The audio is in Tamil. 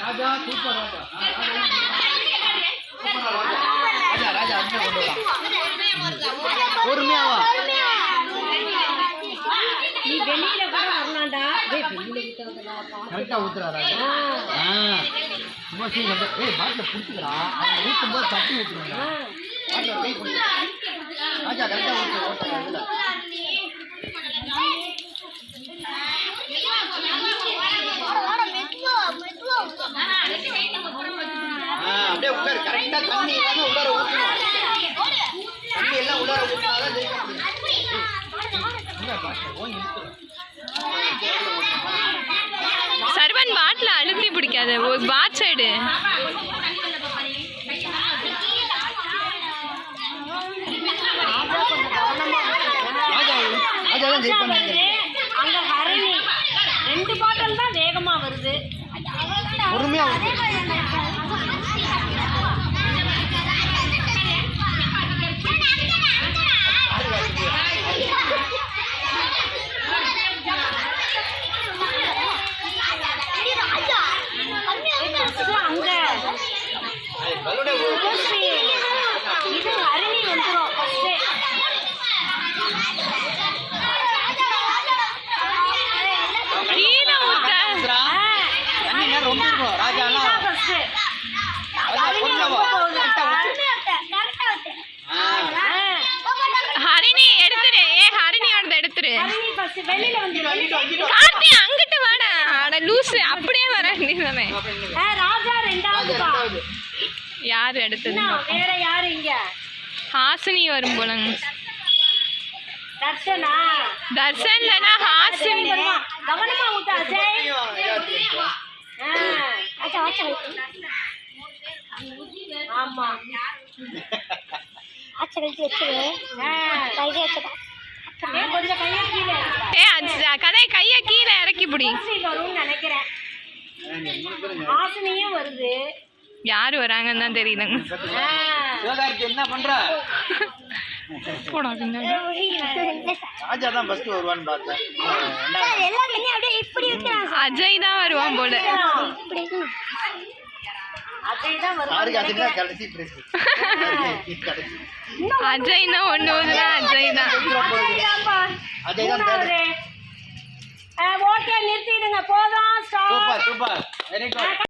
ராஜா சூப்பர் ராஜா பொறுமையாவா நீ வெளியில கூட வரலாம்டா. கரெக்டா ஊத்துறா ராஜா. சும்மா சீக்கிரம் பாட்டில் பிடிச்சிக்கிறா. அவங்க ஊற்றும்போது தட்டி ஊற்றுறாங்க. ராஜா கரெக்டா ஊற்று ஓட்டுறாங்க. அப்படியே உட்காரு. கரெக்டா தண்ணி எல்லாமே உள்ளார ஊற்றணும். தண்ணி எல்லாம் உள்ளார ஊற்றினாதான் ஜெயிக்க முடியும். சர்வன் பாட்டில் அழுத்தி பிடிக்காது. ஒரு பாட் சைடு அங்க ஹரணி 2 பாட்டில் தான் வேகமா வருது. பொறுமையா இது ஹரணி வந்துடும். கீழே ஊத்த ரொம்ப இருக்கும். ராஜா ஹரிணி எடுத்துரு. ஹரிணியோட எடுத்துரு. கார்த்தி அங்கிட்டு வாடா. அட லூசு, அப்படியே வர வேண்டியதானே. ராஜா 2வது. யாரு எடுத்தது? வேற யாரு இங்க? ஹாசினி வரும் போலங்க. தர்ஷனா ஹாசினி. கவனமா ஊத்து அஜய். ஆமா கைய கீழே இறக்கி பிடி. நினைக்கிறேன் ஹாசினியும் வருது. யாரு வராங்கன்னு தான் தெரியலங்க. என்ன பண்ற? ராஜா தான் ஃபர்ஸ்ட் வருவான்னு பார்த்தேன். அஜய் தான் வருவான் போல. அஜய்னா ஒண்ணு அஜய் தான். ஓகே நிறுத்திடுங்க போதும். Super super very good.